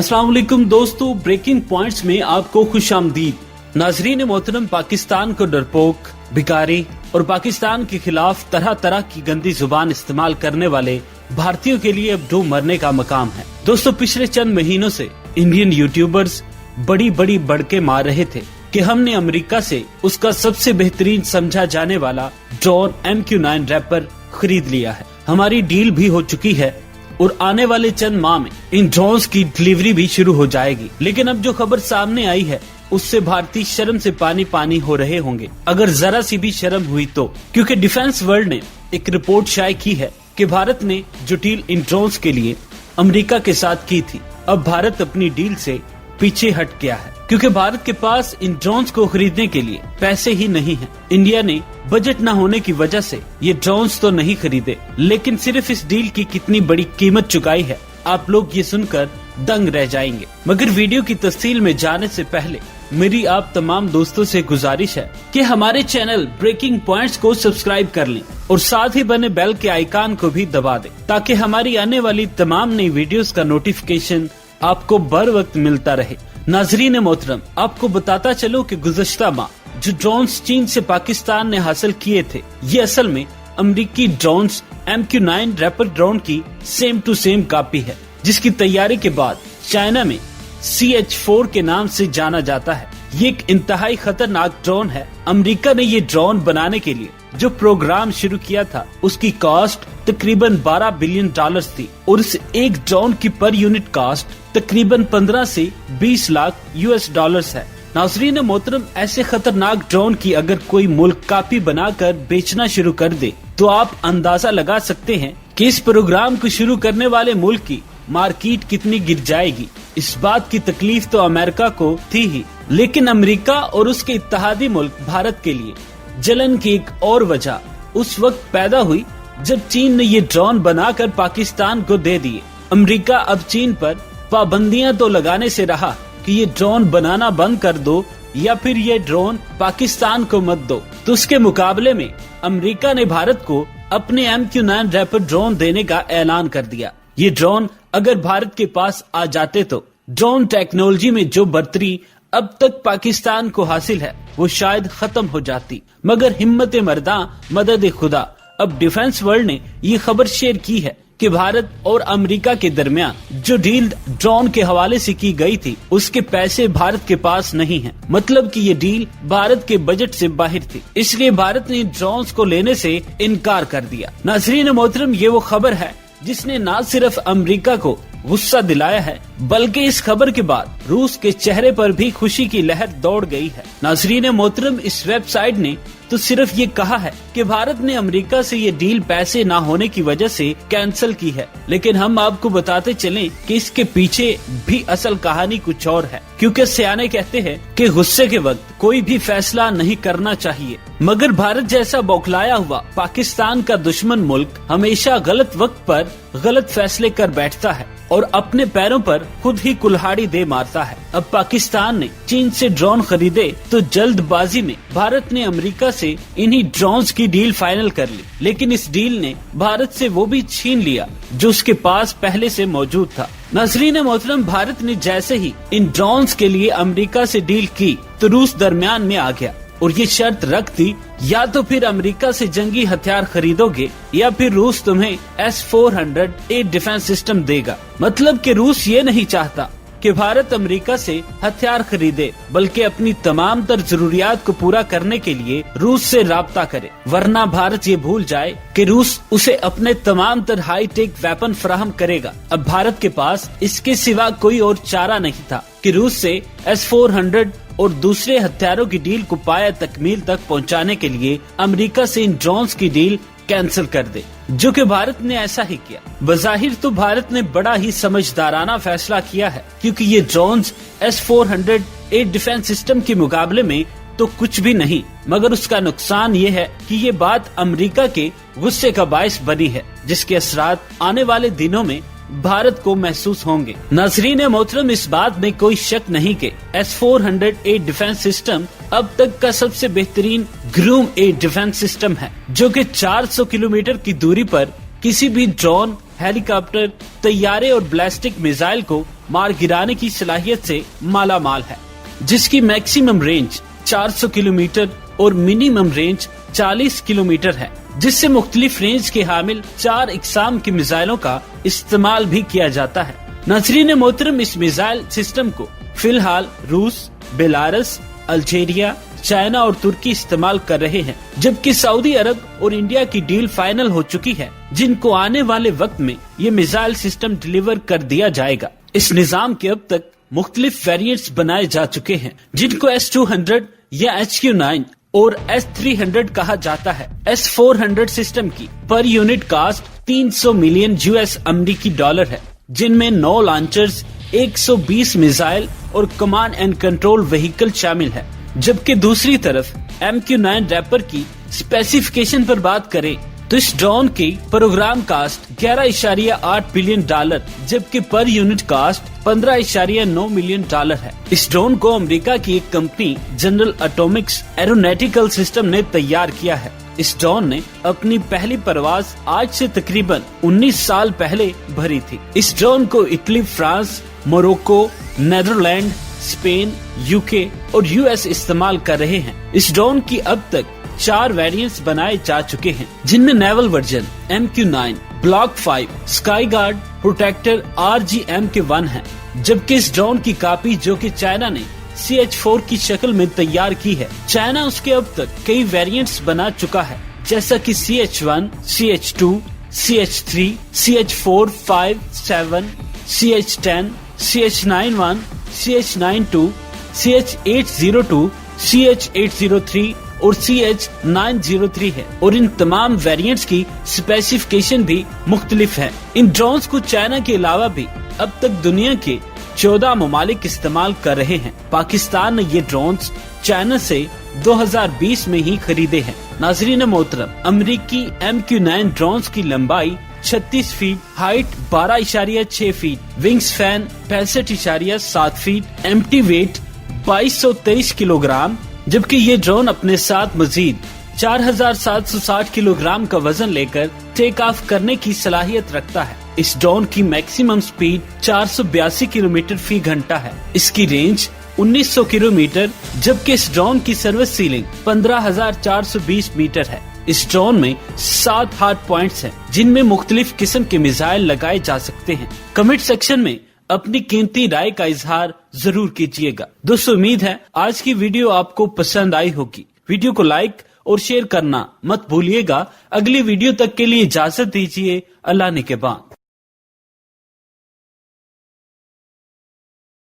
अस्सलाम वालेकुम दोस्तों, ब्रेकिंग पॉइंट्स में आपको खुशामदीद। नाजरीन मोहतरम, पाकिस्तान को डरपोक, भिखारी और पाकिस्तान के खिलाफ तरह तरह की गंदी जुबान इस्तेमाल करने वाले भारतीयों के लिए अब डूब मरने का मकाम है। दोस्तों, पिछले चंद महीनों से इंडियन यूट्यूबर्स बड़ी बड़ी बड़के मार रहे थे कि हमने अमेरिका से उसका सबसे बेहतरीन समझा जाने वाला ड्रोन MQ-9 रैपर खरीद लिया है। हमारी डील भी हो चुकी है और आने वाले चंद माह में इन ड्रोन्स की डिलीवरी भी शुरू हो जाएगी। लेकिन अब जो खबर सामने आई है उससे भारतीय शर्म से पानी पानी हो रहे होंगे, अगर जरा सी भी शर्म हुई तो। क्योंकि डिफेंस वर्ल्ड ने एक रिपोर्ट शाये की है कि भारत ने जो डील इन ड्रोन्स के लिए अमेरिका के साथ की थी, अब भारत अपनी डील से पीछे हट गया है, क्योंकि भारत के पास इन ड्रोन्स को खरीदने के लिए पैसे ही नहीं हैं। इंडिया ने बजट न होने की वजह से ये ड्रोन्स तो नहीं खरीदे, लेकिन सिर्फ इस डील की कितनी बड़ी कीमत चुकाई है आप लोग ये सुनकर दंग रह जाएंगे। मगर वीडियो की तफसील में जाने से पहले मेरी आप तमाम दोस्तों से गुजारिश है कि हमारे चैनल ब्रेकिंग पॉइंट्स को सब्सक्राइब कर लें और साथ ही बने बेल के आइकन को भी दबा दें, ताकि हमारी आने वाली तमाम नई वीडियोस का नोटिफिकेशन आपको बर वक्त मिलता रहे। नाजरीन मोहतरम, आपको बताता चलो कि गुज़श्ता माह जो ड्रोन्स चीन से पाकिस्तान ने हासिल किए थे, ये असल में अमेरिकी ड्रोन्स MQ-9 रैपर ड्रोन की सेम टू सेम कॉपी है, जिसकी तैयारी के बाद चाइना में CH-4 के नाम से जाना जाता है। ये एक इंतहाई खतरनाक ड्रोन है। अमेरिका ने ये ड्रोन बनाने के लिए जो प्रोग्राम शुरू किया था, उसकी कॉस्ट तकरीबन $12 बिलियन थी और इस एक ड्रोन की पर यूनिट कॉस्ट तकरीबन 15 से 20 लाख US है। नाज़रीन मोहतरम, ऐसे खतरनाक ड्रोन की अगर कोई मुल्क कॉपी बनाकर बेचना शुरू कर दे तो आप अंदाजा लगा सकते हैं कि इस प्रोग्राम को शुरू करने वाले मुल्क की मार्केट कितनी गिर जाएगी। इस बात की तकलीफ तो अमेरिका को थी ही, लेकिन अमेरिका और उसके इत्तेहादी मुल्क भारत के लिए जलन की एक और वजह उस वक्त पैदा हुई जब चीन ने ये ड्रोन बनाकर पाकिस्तान को दे दिए। अमेरिका अब चीन पर पाबंदियां तो लगाने से रहा कि ये ड्रोन बनाना बंद कर दो या फिर ये ड्रोन पाकिस्तान को मत दो, तो उसके मुकाबले में अमेरिका ने भारत को अपने MQ-9 रैपर ड्रोन देने का ऐलान कर दिया। ये ड्रोन अगर भारत के पास आ जाते तो ड्रोन टेक्नोलॉजी में जो बढ़तरी अब तक पाकिस्तान को हासिल है वो शायद खत्म हो जाती। मगर हिम्मत मर्दा मदद खुदा, अब डिफेंस वर्ल्ड ने ये खबर शेयर की है कि भारत और अमेरिका के दरमियान जो डील ड्रोन के हवाले से की गई थी, उसके पैसे भारत के पास नहीं हैं। मतलब कि ये डील भारत के बजट से बाहर थी, इसलिए भारत ने ड्रोन्स को लेने से इनकार कर दिया। नाज़रीन मोहतरम, ये वो खबर है जिसने न सिर्फ अमेरिका को गुस्सा दिलाया है, बल्कि इस खबर के बाद रूस के चेहरे पर भी खुशी की लहर दौड़ गई है। नाज़रीन मोहतरम, इस वेबसाइट ने तो सिर्फ ये कहा है कि भारत ने अमेरिका से ये डील पैसे ना होने की वजह से कैंसिल की है, लेकिन हम आपको बताते चलें कि इसके पीछे भी असल कहानी कुछ और है। क्योंकि सियाने कहते हैं कि गुस्से के वक्त कोई भी फैसला नहीं करना चाहिए, मगर भारत जैसा बौखलाया हुआ पाकिस्तान का दुश्मन मुल्क हमेशा गलत वक्त पर गलत फैसले कर बैठता है और अपने पैरों पर खुद ही कुल्हाड़ी दे मारता है। अब पाकिस्तान ने चीन से ड्रोन खरीदे तो जल्दबाजी में भारत ने अमेरिका से इन्हीं ड्रोन्स की डील फाइनल कर ली, लेकिन इस डील ने भारत से वो भी छीन लिया जो उसके पास पहले से मौजूद था। नाज़रीन मोहतरम, भारत ने जैसे ही इन ड्रोन्स के लिए अमेरिका से डील की तो रूस दरमियान में आ गया और ये शर्त रख दी, या तो फिर अमेरिका से जंगी हथियार खरीदोगे या फिर रूस तुम्हें S-400 डिफेंस सिस्टम देगा। मतलब कि रूस ये नहीं चाहता कि भारत अमेरिका से हथियार खरीदे, बल्कि अपनी तमाम तर जरूरियात को पूरा करने के लिए रूस से राब्ता करे, वरना भारत ये भूल जाए कि रूस उसे अपने तमाम तर हाई टेक वेपन फराहम करेगा। अब भारत के पास इसके सिवा कोई और चारा नहीं था कि रूस से S-400 और दूसरे हथियारों की डील को पाया तकमील तक पहुंचाने के लिए अमेरिका से इन ड्रोन्स की डील कैंसिल कर दे, जो कि भारत ने ऐसा ही किया। बज़ाहिर तो भारत ने बड़ा ही समझदाराना फैसला किया है, क्योंकि ये ड्रोन्स S-400 डिफेंस सिस्टम के मुकाबले में तो कुछ भी नहीं, मगर उसका नुकसान ये है कि ये बात अमेरिका के गुस्से का बायस बनी है, जिसके असरात आने वाले दिनों में भारत को महसूस होंगे। नाज़रीन मोहतरम, इस बात में कोई शक नहीं कि S-400 डिफेंस सिस्टम अब तक का सबसे बेहतरीन ग्रूम डिफेंस सिस्टम है, जो कि 400 किलोमीटर की दूरी पर किसी भी ड्रोन, हेलीकॉप्टर, तैयारे और बैलिस्टिक मिसाइल को मार गिराने की सलाहियत से माला माल है, जिसकी मैक्सिमम रेंज 400 किलोमीटर और मिनिमम रेंज 40 किलोमीटर है, जिससे मुख्तलिफ रेंज के हामिल 4 इकसाम की मिसाइलों का इस्तेमाल भी किया जाता है। नाज़रीन मोहतरम, इस मिसाइल सिस्टम को फिलहाल रूस, बेलारूस, अल्जीरिया, चाइना और तुर्की इस्तेमाल कर रहे हैं, जबकि सऊदी अरब और इंडिया की डील फाइनल हो चुकी है, जिनको आने वाले वक्त में ये मिसाइल सिस्टम डिलीवर कर दिया जाएगा। इस निजाम के अब तक मुख्तलिफ वेरिएंट्स बनाए जा चुके हैं, जिनको S-200 या HQ-9 और S-300 कहा जाता है। S-400 सिस्टम की पर यूनिट कास्ट 300 मिलियन US अमेरिकी डॉलर है, जिनमें 9 लॉन्चर्स, 120 मिसाइल और कमांड एंड कंट्रोल व्हीकल शामिल है। जबकि दूसरी तरफ MQ-9 रैपर की स्पेसिफिकेशन पर बात करें तो इस ड्रोन की प्रोग्राम कास्ट 11.8 बिलियन डॉलर, जबकि पर यूनिट कास्ट 15.9 मिलियन डॉलर है। इस ड्रोन को अमेरिका की एक company general Atomics aeronautical system ने तैयार किया है। इस ड्रोन ने अपनी पहली परवाज आज से तकरीबन 19 साल पहले भरी थी। इस ड्रोन को Italy, France, Morocco, Netherlands, Spain, UK और US इस्तेमाल कर रहे हैं। इस ड्रोन की अब तक 4 वेरिएंट्स बनाए जा चुके हैं, जिनमें naval version MQ-9, block 5, sky guard, protector RGMK-1 है। जबकि इस ड्रोन की कॉपी जो कि चाइना ने CH-4 की शक्ल में तैयार की है, चाइना उसके अब तक कई वेरिएंट्स बना चुका है, जैसा कि CH-1, CH-2, CH-3, CH-4, 5, 7, CH-10, CH-9-1, CH-9-2, CH-802, CH-803 और CH-903 है, और इन तमाम वेरिएंट्स की स्पेसिफिकेशन भी मुख्तलिफ है। इन ड्रोन्स को चाइना के अलावा भी अब तक दुनिया के 14 ममालिक इस्तेमाल कर रहे हैं। पाकिस्तान ने ये ड्रोन्स चाइना से 2020 में ही खरीदे हैं। नाज़रीन मोहतरम, अमेरिकी MQ-9 ड्रोन्स की लंबाई 36 feet, height 12.6 feet, wings fan 65.7 feet, empty weight 2223 kilogram, जबकि ये ड्रोन अपने साथ मजीद 4760 किलोग्राम का वजन लेकर टेक ऑफ करने की सलाहियत रखता है। इस ड्रोन की मैक्सिमम स्पीड 482 किलोमीटर फी घंटा है। इसकी रेंज 1900 किलोमीटर, जबकि इस ड्रोन की सर्विस सीलिंग 15,420 मीटर है। इस ड्रोन में 7 हार्ड पॉइंट्स हैं, जिनमें मुख्तलिफ किस्म के मिसाइल लगाए जा सकते हैं। कमेंट सेक्शन में अपनी कीमती राय का इजहार जरूर कीजिएगा। दोस्तों, उम्मीद है आज की वीडियो आपको पसंद आई होगी। वीडियो को लाइक और शेयर करना मत भूलिएगा। अगली वीडियो तक के लिए इजाजत दीजिए। अल्लाह ने के बाद।